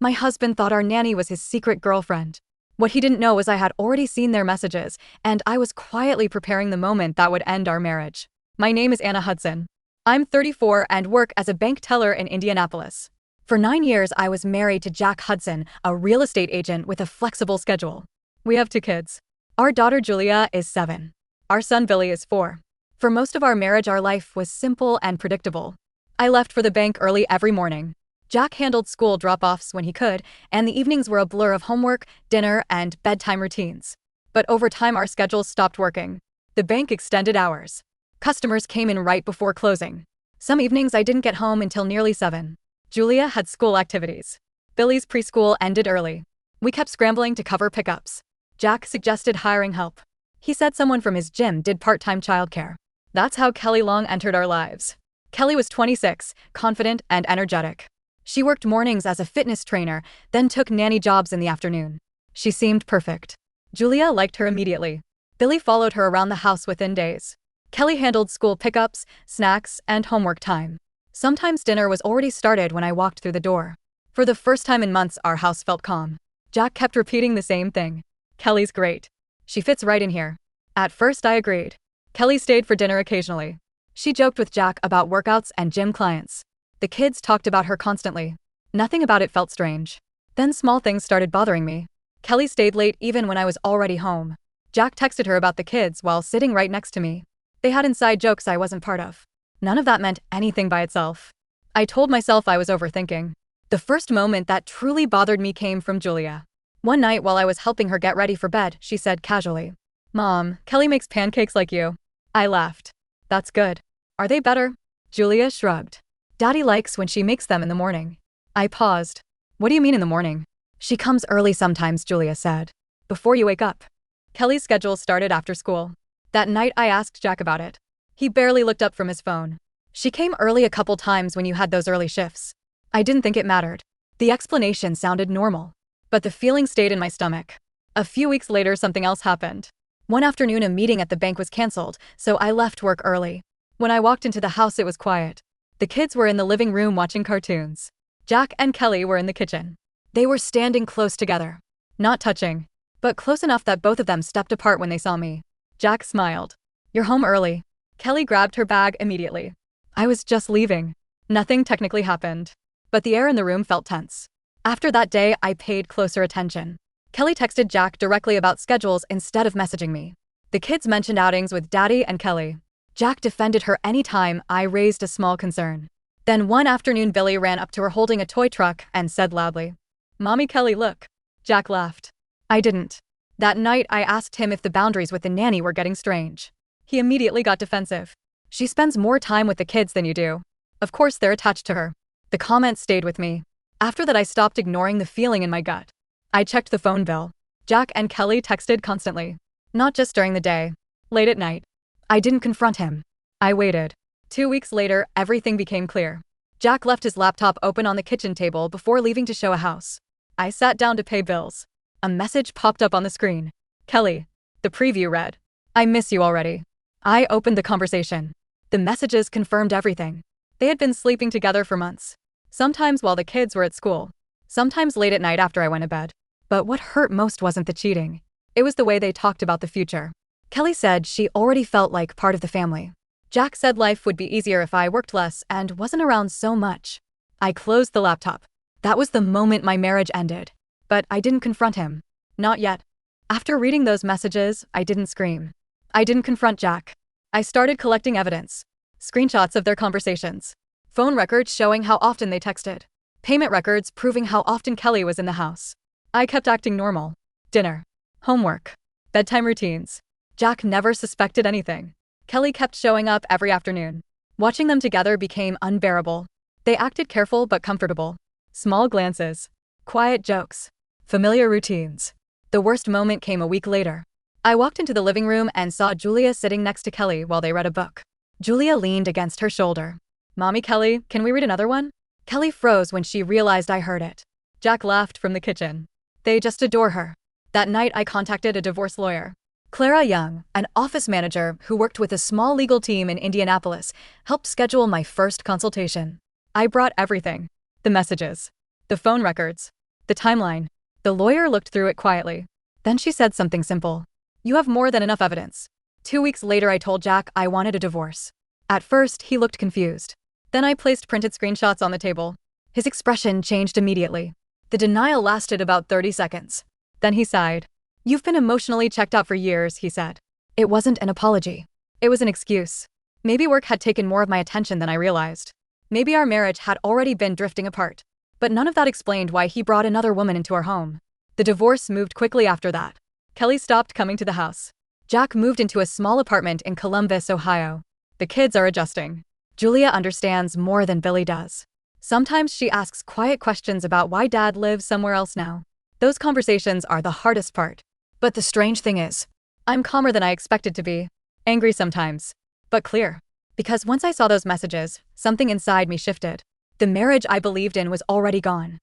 My husband thought our nanny was his secret girlfriend. What he didn't know was I had already seen their messages, and I was quietly preparing the moment that would end our marriage. My name is Anna Hudson. I'm 34 and work as a bank teller in Indianapolis. For 9 years, I was married to Jack Hudson, a real estate agent with a flexible schedule. We have 2 kids. Our daughter Julia is 7. Our son Billy is 4. For most of our marriage, our life was simple and predictable. I left for the bank early every morning. Jack handled school drop-offs when he could, and the evenings were a blur of homework, dinner, and bedtime routines. But over time, our schedules stopped working. The bank extended hours. Customers came in right before closing. Some evenings I didn't get home until nearly 7. Julia had school activities. Billy's preschool ended early. We kept scrambling to cover pickups. Jack suggested hiring help. He said someone from his gym did part-time childcare. That's how Kelly Long entered our lives. Kelly was 26, confident and energetic. She worked mornings as a fitness trainer, then took nanny jobs in the afternoon. She seemed perfect. Julia liked her immediately. Billy followed her around the house within days. Kelly handled school pickups, snacks, and homework time. Sometimes dinner was already started when I walked through the door. For the first time in months, our house felt calm. Jack kept repeating the same thing. Kelly's great. She fits right in here. At first, I agreed. Kelly stayed for dinner occasionally. She joked with Jack about workouts and gym clients. The kids talked about her constantly. Nothing about it felt strange. Then small things started bothering me. Kelly stayed late even when I was already home. Jack texted her about the kids while sitting right next to me. They had inside jokes I wasn't part of. None of that meant anything by itself. I told myself I was overthinking. The first moment that truly bothered me came from Julia. One night while I was helping her get ready for bed, she said casually, "Mom, Kelly makes pancakes like you." I laughed. "That's good. Are they better?" Julia shrugged. "Daddy likes when she makes them in the morning." I paused. "What do you mean in the morning?" "She comes early sometimes," Julia said. "Before you wake up." Kelly's schedule started after school. That night I asked Jack about it. He barely looked up from his phone. "She came early a couple times when you had those early shifts." I didn't think it mattered. The explanation sounded normal. But the feeling stayed in my stomach. A few weeks later, something else happened. One afternoon, a meeting at the bank was canceled, so I left work early. When I walked into the house, it was quiet. The kids were in the living room watching cartoons. Jack and Kelly were in the kitchen. They were standing close together. Not touching, but close enough that both of them stepped apart when they saw me. Jack smiled. "You're home early." Kelly grabbed her bag immediately. "I was just leaving." Nothing technically happened, but the air in the room felt tense. After that day, I paid closer attention. Kelly texted Jack directly about schedules instead of messaging me. The kids mentioned outings with Daddy and Kelly. Jack defended her anytime I raised a small concern. Then one afternoon, Billy ran up to her holding a toy truck and said loudly, "Mommy, Kelly, look." Jack laughed. I didn't. That night, I asked him if the boundaries with the nanny were getting strange. He immediately got defensive. "She spends more time with the kids than you do. Of course they're attached to her." The comment stayed with me. After that, I stopped ignoring the feeling in my gut. I checked the phone bill. Jack and Kelly texted constantly. Not just during the day. Late at night. I didn't confront him. I waited. 2 weeks later, everything became clear. Jack left his laptop open on the kitchen table before leaving to show a house. I sat down to pay bills. A message popped up on the screen. "Kelly." The preview read, "I miss you already." I opened the conversation. The messages confirmed everything. They had been sleeping together for months. Sometimes while the kids were at school. Sometimes late at night after I went to bed. But what hurt most wasn't the cheating. It was the way they talked about the future. Kelly said she already felt like part of the family. Jack said life would be easier if I worked less and wasn't around so much. I closed the laptop. That was the moment my marriage ended. But I didn't confront him. Not yet. After reading those messages, I didn't scream. I didn't confront Jack. I started collecting evidence. Screenshots of their conversations. Phone records showing how often they texted. Payment records proving how often Kelly was in the house. I kept acting normal. Dinner. Homework. Bedtime routines. Jack never suspected anything. Kelly kept showing up every afternoon. Watching them together became unbearable. They acted careful but comfortable. Small glances. Quiet jokes. Familiar routines. The worst moment came a week later. I walked into the living room and saw Julia sitting next to Kelly while they read a book. Julia leaned against her shoulder. "Mommy, Kelly, can we read another one?" Kelly froze when she realized I heard it. Jack laughed from the kitchen. "They just adore her." That night, I contacted a divorce lawyer. Clara Young, an office manager who worked with a small legal team in Indianapolis, helped schedule my first consultation. I brought everything. The messages. The phone records. the timeline. The lawyer looked through it quietly. Then she said something simple. You have more than enough evidence. 2 weeks later, I told Jack I wanted a divorce. At first, he looked confused. Then I placed printed screenshots on the table. His expression changed immediately. The denial lasted about 30 seconds. Then he sighed. You've been emotionally checked out for years, he said. It wasn't an apology. It was an excuse. Maybe work had taken more of my attention than I realized. Maybe our marriage had already been drifting apart. But none of that explained why he brought another woman into our home. The divorce moved quickly after that. Kelly stopped coming to the house. Jack moved into a small apartment in Columbus, Ohio. The kids are adjusting. Julia understands more than Billy does. Sometimes she asks quiet questions about why Dad lives somewhere else now. Those conversations are the hardest part. But the strange thing is, I'm calmer than I expected to be. Angry sometimes. But clear. Because once I saw those messages, something inside me shifted. The marriage I believed in was already gone.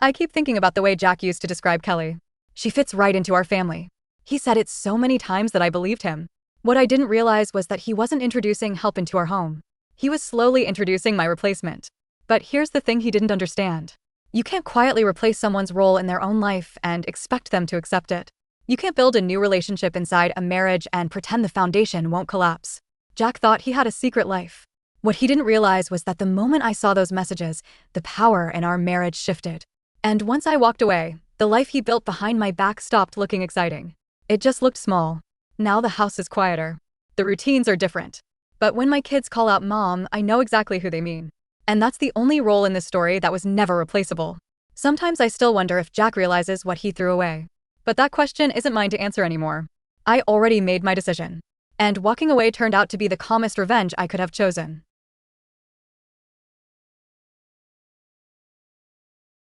I keep thinking about the way Jack used to describe Kelly. She fits right into our family. He said it so many times that I believed him. What I didn't realize was that he wasn't introducing help into our home. He was slowly introducing my replacement. But here's the thing he didn't understand. You can't quietly replace someone's role in their own life and expect them to accept it. You can't build a new relationship inside a marriage and pretend the foundation won't collapse. Jack thought he had a secret life. What he didn't realize was that the moment I saw those messages, the power in our marriage shifted. And once I walked away, the life he built behind my back stopped looking exciting. It just looked small. Now the house is quieter. The routines are different. But when my kids call out Mom, I know exactly who they mean. And that's the only role in this story that was never replaceable. Sometimes I still wonder if Jack realizes what he threw away. But that question isn't mine to answer anymore. I already made my decision. And walking away turned out to be the calmest revenge I could have chosen.